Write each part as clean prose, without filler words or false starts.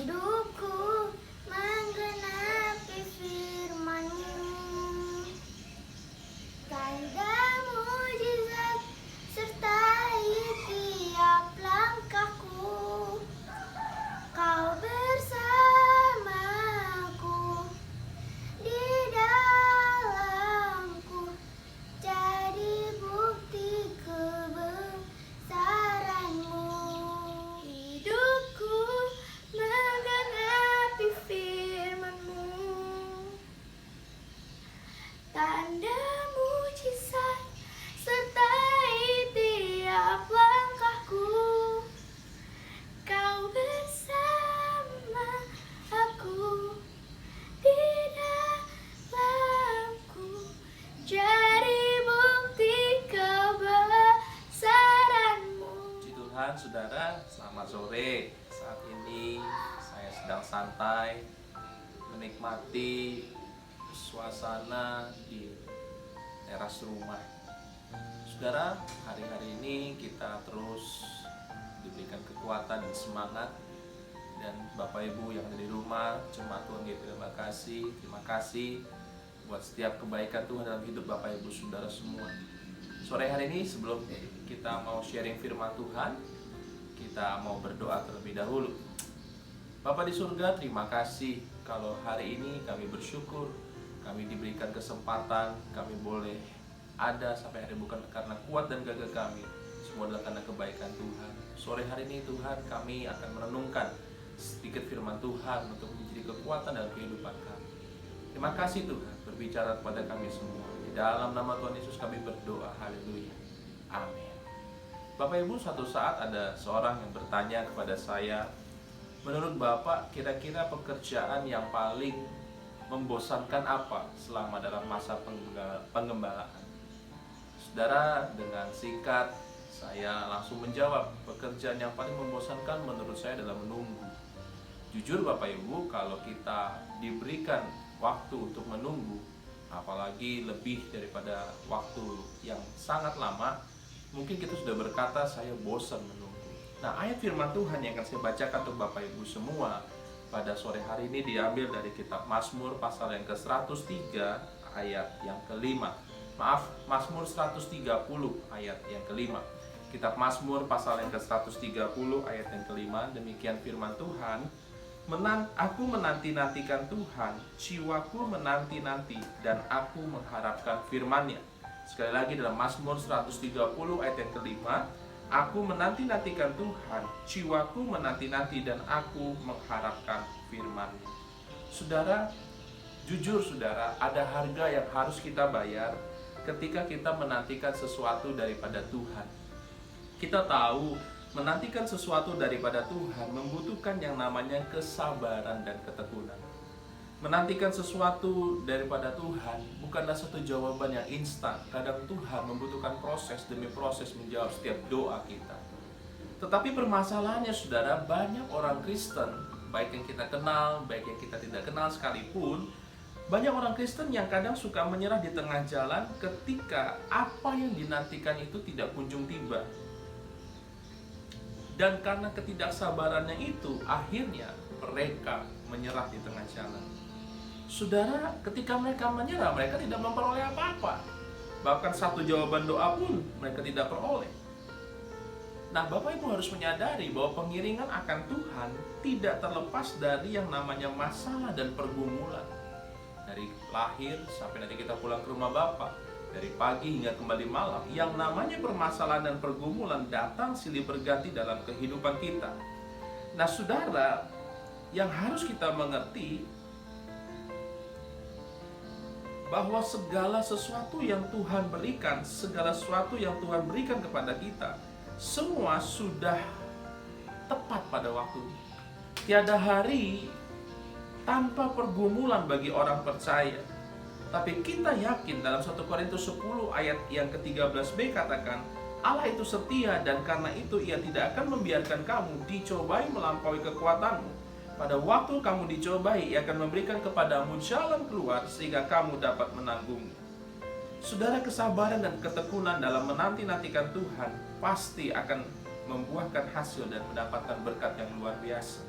Hidupku menggenapi firman-Mu, tanda mujizat sertai tiap langkahku. Kau bersamaku di dalamku, jadi bukti kebesaran-Mu. Hidupku menggenapi firman-Mu, tanda mujizat sertai tiap langkahku. Kau bersama aku di dalamku, jadi bukti kebesaran-Mu. Puji Tuhan, saudara, selamat sore. Saat ini saya sedang santai menikmati suasana di teras rumah. Saudara, hari-hari ini kita terus diberikan kekuatan dan semangat. Dan Bapak Ibu yang ada di rumah, jemaat Tuhan terima kasih buat setiap kebaikan Tuhan dalam hidup Bapak Ibu saudara semua. Sore hari ini sebelum kita mau sharing firman Tuhan, kita mau berdoa terlebih dahulu. Bapa di surga, terima kasih kalau hari ini kami bersyukur, kami diberikan kesempatan, kami boleh ada sampai hari bukan karena kuat dan gagah kami, semua adalah karena kebaikan Tuhan. Sore hari ini Tuhan, kami akan merenungkan sedikit firman Tuhan untuk menjadi kekuatan dalam kehidupan kami. Terima kasih Tuhan, berbicara kepada kami semua. Di dalam nama Tuhan Yesus kami berdoa, haleluya, amin. Bapak Ibu, suatu saat ada seorang yang bertanya kepada saya, menurut Bapak kira-kira pekerjaan yang paling membosankan apa selama dalam masa penggembalaan? Saudara, dengan singkat saya langsung menjawab, pekerjaan yang paling membosankan menurut saya adalah menunggu. Jujur Bapak Ibu, kalau kita diberikan waktu untuk menunggu, apalagi lebih daripada waktu yang sangat lama, mungkin kita sudah berkata, saya bosan menunggu. Nah, ayat firman Tuhan yang akan saya bacakan untuk Bapak Ibu semua pada sore hari ini diambil dari kitab Mazmur pasal yang ke-103 ayat yang kelima. Maaf, Mazmur 130 ayat yang kelima. Kitab Mazmur pasal yang ke-130 ayat yang kelima, demikian firman Tuhan. Aku menanti-nantikan Tuhan, jiwaku menanti-nanti, dan aku mengharapkan firman-Nya. Sekali lagi dalam Mazmur 130 ayat yang kelima, aku menanti-nantikan Tuhan, jiwaku menanti-nanti, dan aku mengharapkan firman-Nya. Saudara, jujur saudara, ada harga yang harus kita bayar ketika kita menantikan sesuatu daripada Tuhan. Kita tahu menantikan sesuatu daripada Tuhan membutuhkan yang namanya kesabaran dan ketekunan. Menantikan sesuatu daripada Tuhan bukanlah satu jawaban yang instan. Kadang Tuhan membutuhkan proses demi proses menjawab setiap doa kita. Tetapi permasalahannya saudara, banyak orang Kristen, baik yang kita kenal, baik yang kita tidak kenal sekalipun, banyak orang Kristen yang kadang suka menyerah di tengah jalan ketika apa yang dinantikan itu tidak kunjung tiba. Dan karena ketidaksabarannya itu, akhirnya mereka menyerah di tengah jalan. Saudara, ketika mereka menyerah, mereka tidak memperoleh apa-apa. Bahkan satu jawaban doa pun mereka tidak peroleh. Nah, Bapak Ibu harus menyadari bahwa pengiringan akan Tuhan tidak terlepas dari yang namanya masalah dan pergumulan. Dari lahir sampai nanti kita pulang ke rumah Bapak, dari pagi hingga kembali malam, yang namanya permasalahan dan pergumulan datang silih berganti dalam kehidupan kita. Nah saudara, yang harus kita mengerti bahwa segala sesuatu yang Tuhan berikan, segala sesuatu yang Tuhan berikan kepada kita, semua sudah tepat pada waktunya. Tiada hari tanpa pergumulan bagi orang percaya. Tapi kita yakin dalam 1 Korintus 10 ayat yang ke-13b katakan, Allah itu setia dan karena itu Ia tidak akan membiarkan kamu dicobai melampaui kekuatanmu. Pada waktu kamu dicobai, Ia akan memberikan kepadamu jalan keluar sehingga kamu dapat menanggungnya. Saudara, kesabaran dan ketekunan dalam menanti-nantikan Tuhan pasti akan membuahkan hasil dan mendapatkan berkat yang luar biasa.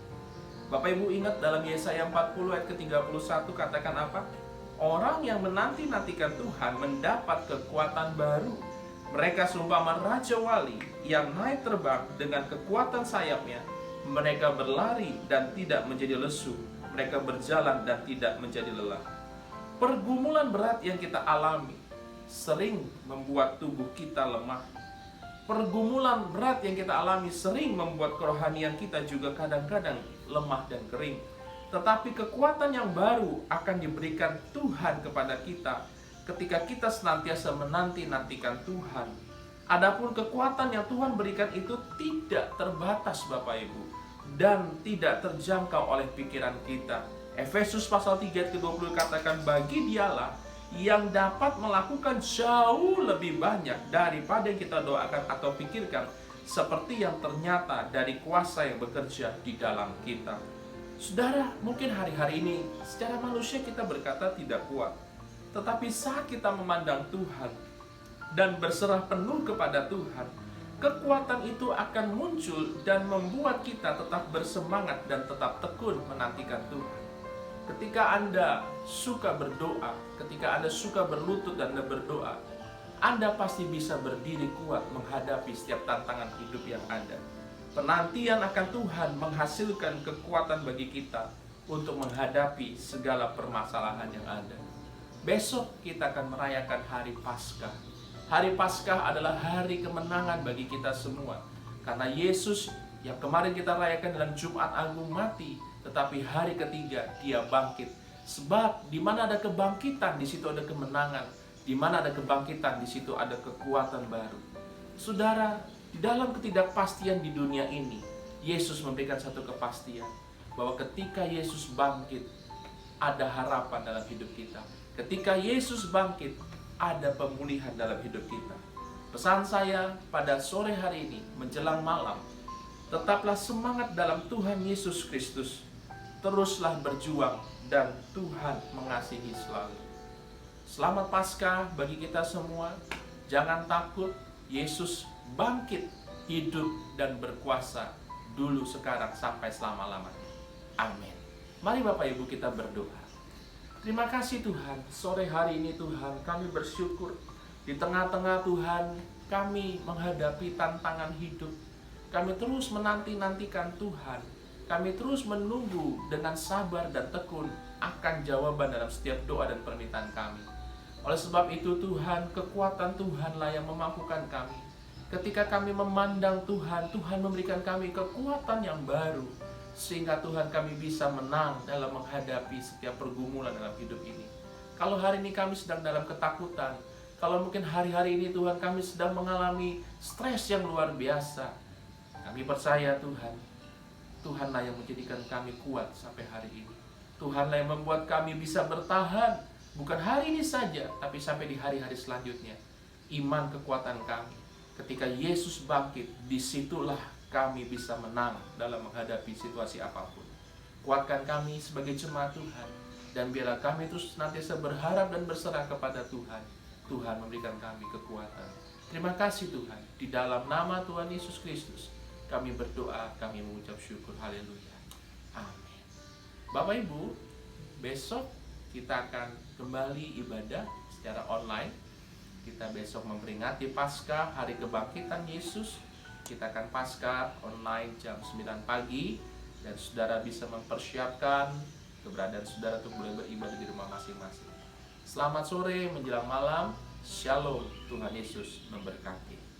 Bapak Ibu ingat dalam Yesaya 40 ayat ke-31 katakan apa? Orang yang menanti-nantikan Tuhan mendapat kekuatan baru. Mereka seumpama raja wali yang naik terbang dengan kekuatan sayapnya. Mereka berlari dan tidak menjadi lesu. Mereka berjalan dan tidak menjadi lelah. Pergumulan berat yang kita alami sering membuat tubuh kita lemah. Pergumulan berat yang kita alami sering membuat kerohanian kita juga kadang-kadang lemah dan kering. Tetapi kekuatan yang baru akan diberikan Tuhan kepada kita ketika kita senantiasa menanti-nantikan Tuhan. Adapun kekuatan yang Tuhan berikan itu tidak terbatas Bapak Ibu, dan tidak terjangkau oleh pikiran kita. Efesus pasal 3 ayat ke-20 katakan, bagi Dialah yang dapat melakukan jauh lebih banyak daripada yang kita doakan atau pikirkan, seperti yang ternyata dari kuasa yang bekerja di dalam kita. Saudara, mungkin hari-hari ini secara manusia kita berkata tidak kuat. Tetapi saat kita memandang Tuhan dan berserah penuh kepada Tuhan, kekuatan itu akan muncul dan membuat kita tetap bersemangat dan tetap tekun menantikan Tuhan. Ketika Anda suka berdoa, ketika Anda suka berlutut dan berdoa, Anda pasti bisa berdiri kuat menghadapi setiap tantangan hidup yang ada. Penantian akan Tuhan menghasilkan kekuatan bagi kita untuk menghadapi segala permasalahan yang ada. Besok kita akan merayakan hari Paskah. Hari Paskah adalah hari kemenangan bagi kita semua. Karena Yesus yang kemarin kita rayakan dalam Jumat Agung mati, tetapi hari ketiga Dia bangkit. Sebab di mana ada kebangkitan, di situ ada kemenangan. Di mana ada kebangkitan, di situ ada kekuatan baru. Saudara, di dalam ketidakpastian di dunia ini, Yesus memberikan satu kepastian bahwa ketika Yesus bangkit, ada harapan dalam hidup kita. Ketika Yesus bangkit, ada pemulihan dalam hidup kita. Pesan saya pada sore hari ini menjelang malam, tetaplah semangat dalam Tuhan Yesus Kristus. Teruslah berjuang dan Tuhan mengasihi selalu. Selamat Paskah bagi kita semua. Jangan takut, Yesus bangkit, hidup dan berkuasa dulu, sekarang, sampai selama-lamanya. Amin. Mari Bapak Ibu kita berdoa. Terima kasih Tuhan, sore hari ini Tuhan kami bersyukur. Di tengah-tengah Tuhan kami menghadapi tantangan hidup. Kami terus menanti-nantikan Tuhan. Kami terus menunggu dengan sabar dan tekun akan jawaban dalam setiap doa dan permintaan kami. Oleh sebab itu Tuhan, kekuatan Tuhanlah yang memampukan kami. Ketika kami memandang Tuhan, Tuhan memberikan kami kekuatan yang baru, sehingga Tuhan kami bisa menang dalam menghadapi setiap pergumulan dalam hidup ini. Kalau hari ini kami sedang dalam ketakutan, kalau mungkin hari-hari ini Tuhan kami sedang mengalami stres yang luar biasa, kami percaya Tuhan, Tuhanlah yang menjadikan kami kuat sampai hari ini. Tuhanlah yang membuat kami bisa bertahan, bukan hari ini saja, tapi sampai di hari-hari selanjutnya. Iman kekuatan kami. Ketika Yesus bangkit, disitulah kami bisa menang dalam menghadapi situasi apapun. Kuatkan kami sebagai jemaat Tuhan, dan biarlah kami terus senantiasa berharap dan berserah kepada Tuhan. Tuhan memberikan kami kekuatan. Terima kasih Tuhan. Di dalam nama Tuhan Yesus Kristus, kami berdoa, kami mengucap syukur. Haleluya. Amin. Bapak Ibu, besok kita akan kembali ibadah secara online. Kita besok memperingati Paskah, hari kebangkitan Yesus. Kita akan Paskah online jam 9 pagi. Dan saudara bisa mempersiapkan keberadaan saudara untuk boleh beribadah di rumah masing-masing. Selamat sore menjelang malam. Shalom, Tuhan Yesus memberkati.